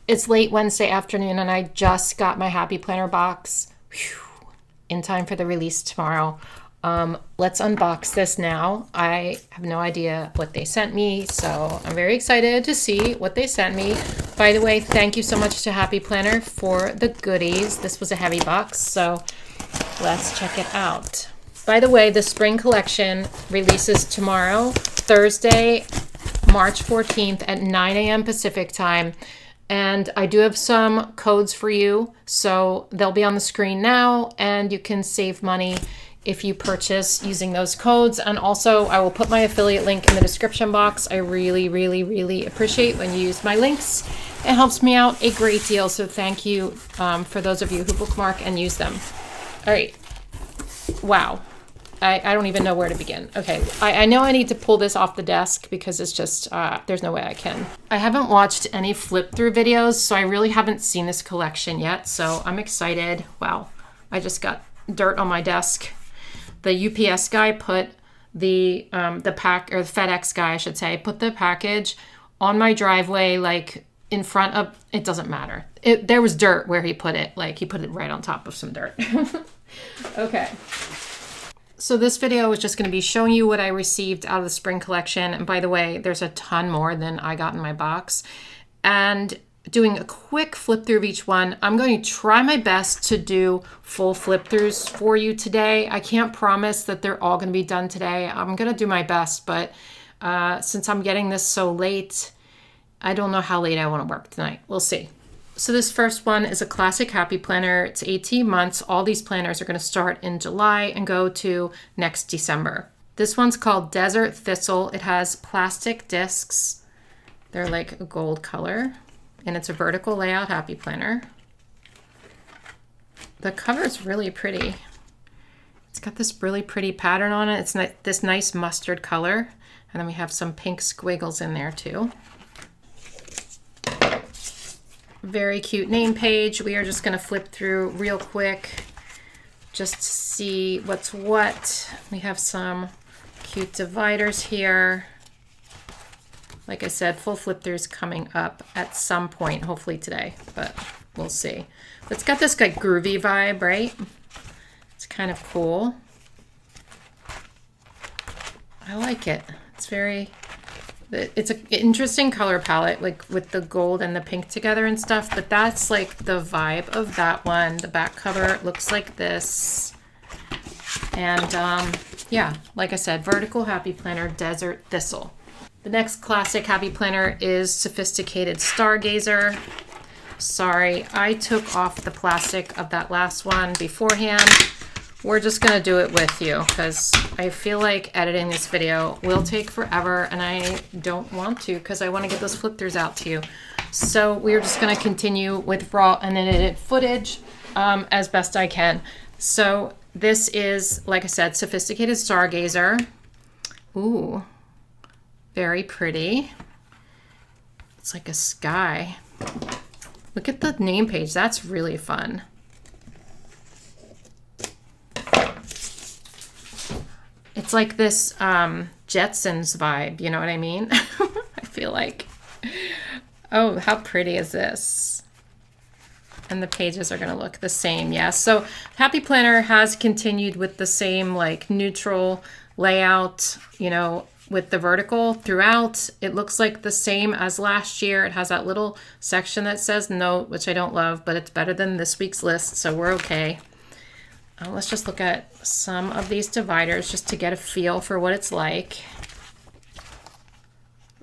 It's late Wednesday afternoon and I just got my Happy Planner box. Whew, in time for the release tomorrow. Let's unbox this now. I have no idea what they sent me, so I'm very excited to see what they sent me. By the way, thank you so much to Happy Planner for the goodies. This was a heavy box, so let's check it out. By the way, the spring collection releases tomorrow, Thursday, March 14th at 9 a.m. Pacific time. And I do have some codes for you, so they'll be on the screen now, and you can save money if you purchase using those codes. And also, I will put my affiliate link in the description box. I really, really, really appreciate when you use my links. It helps me out a great deal, so thank you for those of you who bookmark and use them. All right. Wow. I don't even know where to begin. Okay, I know I need to pull this off the desk because it's just, there's no way I can. I haven't watched any flip through videos, so I really haven't seen this collection yet, so I'm excited. Wow, I just got dirt on my desk. The UPS guy put the pack, or the FedEx guy, I should say, put the package on my driveway, like in front of, it doesn't matter. There was dirt where he put it, like he put it right on top of some dirt. Okay. So this video is just going to be showing you what I received out of the spring collection. And by the way, there's a ton more than I got in my box. And doing a quick flip through of each one. I'm going to try my best to do full flip throughs for you today. I can't promise that they're all going to be done today. I'm going to do my best, but since I'm getting this so late, I don't know how late I want to work tonight. We'll see. So this first one is a classic Happy Planner. It's 18 months. All these planners are going to start in July and go to next December. This one's called Desert Thistle. It has plastic discs. They're like a gold color, and it's a vertical layout Happy Planner. The cover is really pretty. It's got this really pretty pattern on it. It's this nice mustard color, and then we have some pink squiggles in there too. Very cute name page. We are just going to flip through real quick just to see what's what. We have some cute dividers here. Like I said, full flip throughs coming up at some point, hopefully today, but we'll see. It's got this like groovy vibe, right? It's kind of cool. I like it. It's an interesting color palette, like with the gold and the pink together and stuff, but that's like the vibe of that one. The back cover looks like this. And yeah, like I said, vertical Happy Planner, Desert Thistle. The next classic Happy Planner is Sophisticated Stargazer. Sorry, I took off the plastic of that last one beforehand. We're just gonna do it with you because I feel like editing this video will take forever and I don't want to because I want to get those flip throughs out to you. So we're just gonna continue with raw unedited footage as best I can. So this is, like I said, Sophisticated Stargazer. Ooh, very pretty. It's like a sky. Look at the name page, that's really fun. It's like this Jetsons vibe, you know what I mean? I feel like. Oh, how pretty is this? And the pages are going to look the same, yes. Yeah. So Happy Planner has continued with the same like neutral layout, you know, with the vertical throughout. It looks like the same as last year. It has that little section that says note, which I don't love, but it's better than this week's list, so we're okay. Let's just look at some of these dividers just to get a feel for what it's like.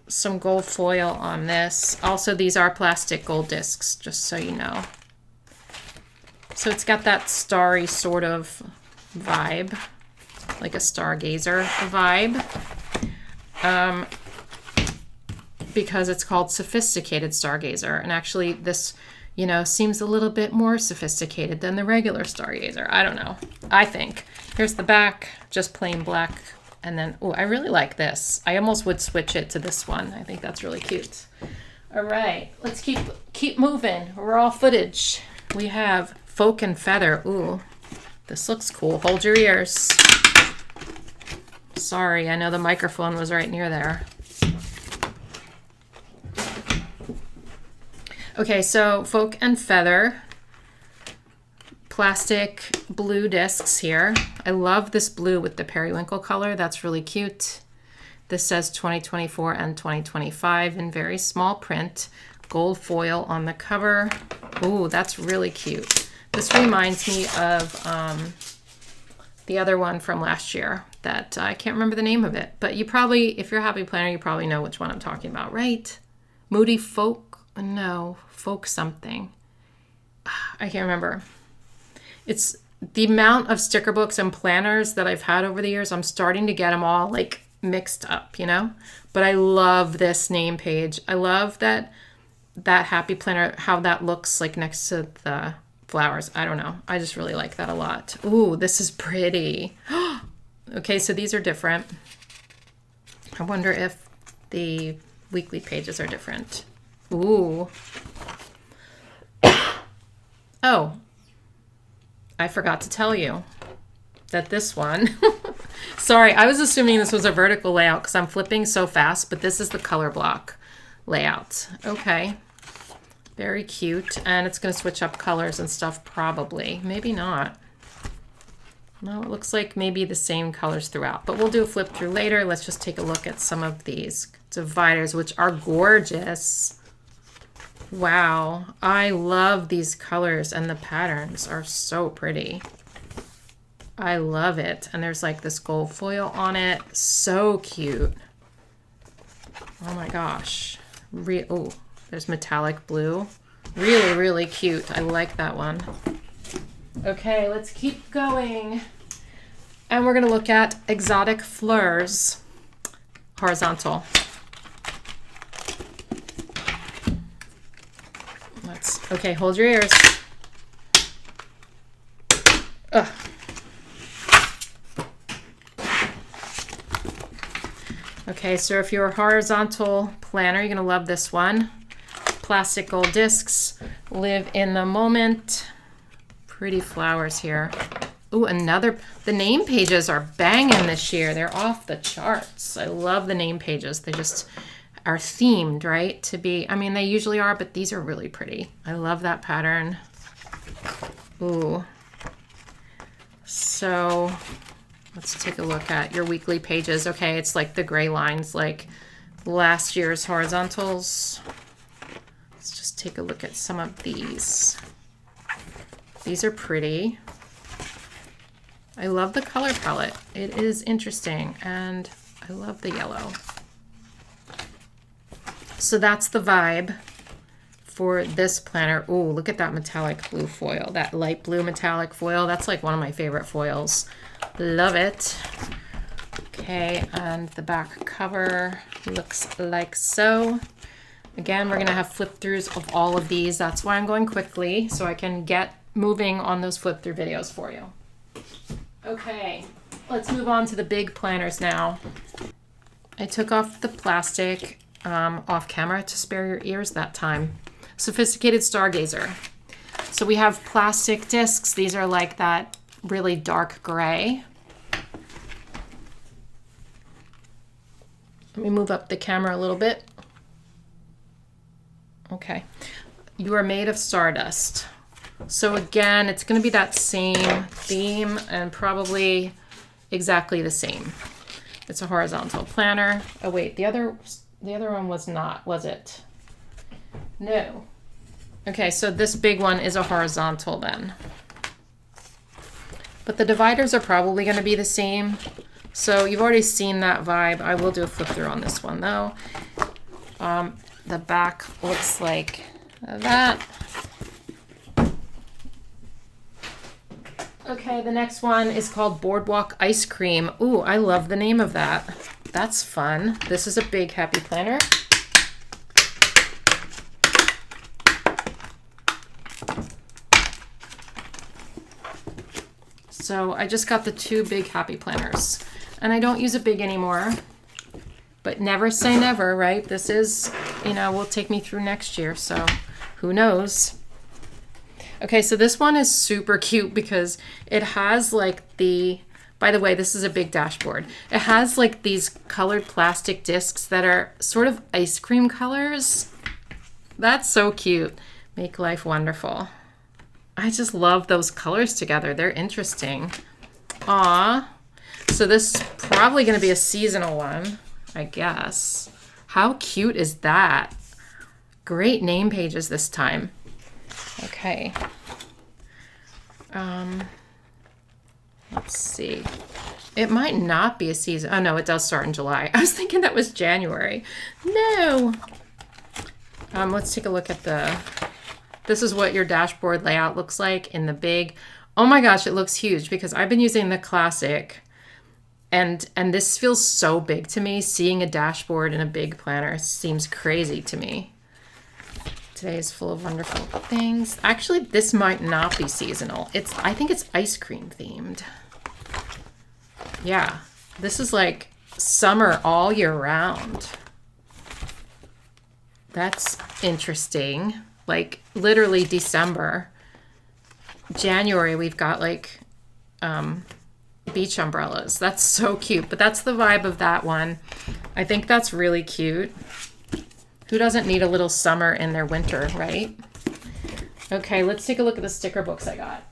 Some gold foil on this. Also, these are plastic gold discs, just so you know. So it's got that starry sort of vibe, like a stargazer vibe. Because it's called Sophisticated Stargazer. And actually this, you know, seems a little bit more sophisticated than the regular Stargazer. I don't know. I think. Here's the back, just plain black. And then, oh, I really like this. I almost would switch it to this one. I think that's really cute. All right, let's keep moving. Raw footage. We have Folk and Feather. Ooh, this looks cool. Hold your ears. Sorry, I know the microphone was right near there. Okay, so Folk and Feather plastic blue discs here. I love this blue with the periwinkle color. That's really cute. This says 2024 and 2025 in very small print. Gold foil on the cover. Ooh, that's really cute. This reminds me of the other one from last year that I can't remember the name of it. But you probably, if you're a happy planner, you probably know which one I'm talking about, right? Moody Folk? No, Folk something. I can't remember. It's the amount of sticker books and planners that I've had over the years. I'm starting to get them all like mixed up, you know? But I love this name page. I love that happy planner, how that looks like next to the flowers. I don't know. I just really like that a lot. Ooh, this is pretty. Okay, so these are different. I wonder if the weekly pages are different. Ooh. Oh, I forgot to tell you that this one, sorry, I was assuming this was a vertical layout because I'm flipping so fast, but this is the color block layout. Okay, very cute. And it's going to switch up colors and stuff probably. Maybe not. No, it looks like maybe the same colors throughout, but we'll do a flip through later. Let's just take a look at some of these dividers, which are gorgeous. Wow, I love these colors and the patterns are so pretty. I love it. And there's like this gold foil on it. So cute. Oh my gosh. Oh, there's metallic blue. Really, really cute. I like that one. Okay, let's keep going. And we're going to look at Exotic Fleurs horizontal. Okay, hold your ears. Ugh. Okay, so if you're a horizontal planner, you're going to love this one. Plastic gold discs, live in the moment. Pretty flowers here. Ooh, the name pages are banging this year. They're off the charts. I love the name pages. They just are themed, right? To be, I mean, they usually are, but these are really pretty. I love that pattern. Ooh. So let's take a look at your weekly pages. Okay, it's like the gray lines, like last year's horizontals. Let's just take a look at some of these. These are pretty. I love the color palette. It is interesting, and I love the yellow. So that's the vibe for this planner. Ooh, look at that metallic blue foil, that light blue metallic foil. That's like one of my favorite foils. Love it. Okay, and the back cover looks like so. Again, we're gonna have flip throughs of all of these. That's why I'm going quickly, so I can get moving on those flip through videos for you. Okay, let's move on to the big planners now. I took off the plastic off camera to spare your ears that time. Sophisticated Stargazer. So we have plastic discs. These are like that really dark gray. Let me move up the camera a little bit. Okay. You are made of stardust. So again, it's going to be that same theme and probably exactly the same. It's a horizontal planner. Oh wait, the other one was not, was it? No. Okay, so this big one is a horizontal then. But the dividers are probably going to be the same. So you've already seen that vibe. I will do a flip through on this one though. The back looks like that. Okay, the next one is called Boardwalk Ice Cream. Ooh, I love the name of that. That's fun. This is a big happy planner. So I just got the two big happy planners and I don't use a big anymore, but never say never, right? This is, will take me through next year. So who knows? Okay, so this one is super cute because it has like by the way, this is a big dashboard. It has like these colored plastic discs that are sort of ice cream colors. That's so cute. Make life wonderful. I just love those colors together. They're interesting. Aw. So this is probably going to be a seasonal one, I guess. How cute is that? Great name pages this time. Okay. Let's see. It might not be a season. Oh, no, it does start in July. I was thinking that was January. No. Let's take a look at the... This is what your dashboard layout looks like in the big. Oh my gosh, it looks huge because I've been using the classic and this feels so big to me. Seeing a dashboard in a big planner seems crazy to me. Today is full of wonderful things. Actually, this might not be seasonal. I think it's ice cream themed. Yeah, this is like summer all year round. That's interesting. Like literally December. January, we've got like beach umbrellas. That's so cute, but that's the vibe of that one. I think that's really cute. Who doesn't need a little summer in their winter, right? Okay, let's take a look at the sticker books I got.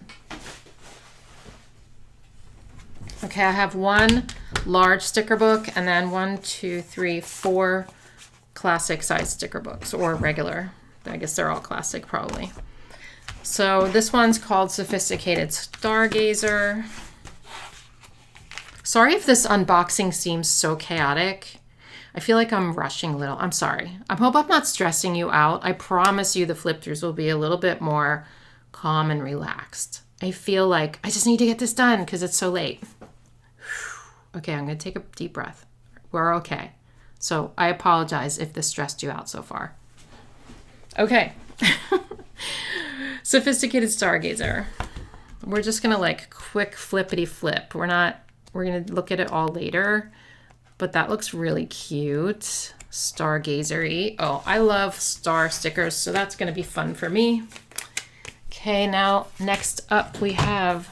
Okay, I have one large sticker book and then 1, 2, 3, 4 classic size sticker books, or regular. I guess they're all classic probably. So this one's called Sophisticated Stargazer. Sorry if this unboxing seems so chaotic. I feel like I'm rushing a little. I'm sorry. I hope I'm not stressing you out. I promise you the flip throughs will be a little bit more calm and relaxed. I feel like I just need to get this done because it's so late. Okay, I'm going to take a deep breath. We're okay. So I apologize if this stressed you out so far. Okay. Sophisticated Stargazer. We're just going to like quick flippity flip. We're going to look at it all later, but that looks really cute. Stargazer-y. Oh, I love star stickers, so that's going to be fun for me. Okay, now next up we have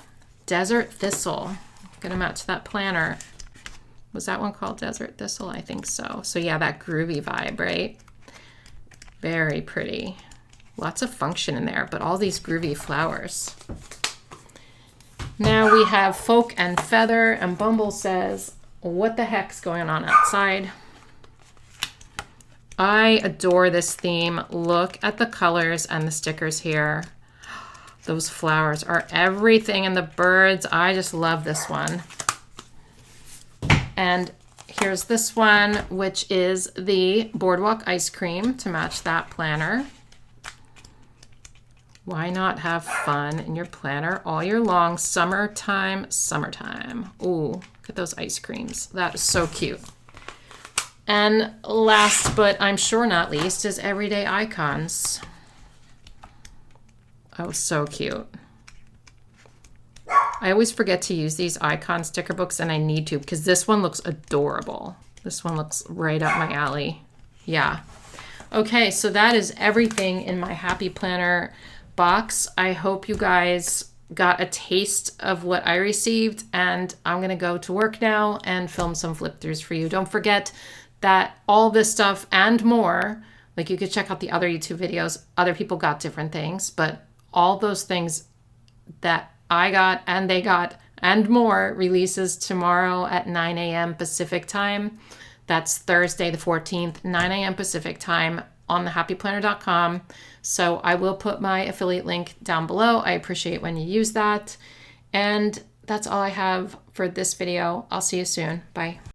Desert Thistle. Going to match that planner. Was that one called Desert Thistle? I think so. So yeah, that groovy vibe, right? Very pretty. Lots of function in there, but all these groovy flowers. Now we have Folk and Feather, and Bumble says, what the heck's going on outside? I adore this theme. Look at the colors and the stickers here. Those flowers are everything, and the birds. I just love this one. And here's this one, which is the Boardwalk ice cream to match that planner. Why not have fun in your planner all year long? Summertime, summertime. Ooh, look at those ice creams. That is so cute. And last, but I'm sure not least, is Everyday Icons. Oh, so cute. I always forget to use these icon sticker books, and I need to because this one looks adorable. This one looks right up my alley. Yeah. Okay, so that is everything in my Happy Planner box. I hope you guys got a taste of what I received, and I'm going to go to work now and film some flip throughs for you. Don't forget that all this stuff and more, like you could check out the other YouTube videos. Other people got different things, but all those things that I got and they got and more releases tomorrow at 9 a.m. Pacific time. That's Thursday the 14th, 9 a.m. Pacific time on thehappyplanner.com. So I will put my affiliate link down below. I appreciate when you use that. And that's all I have for this video. I'll see you soon. Bye.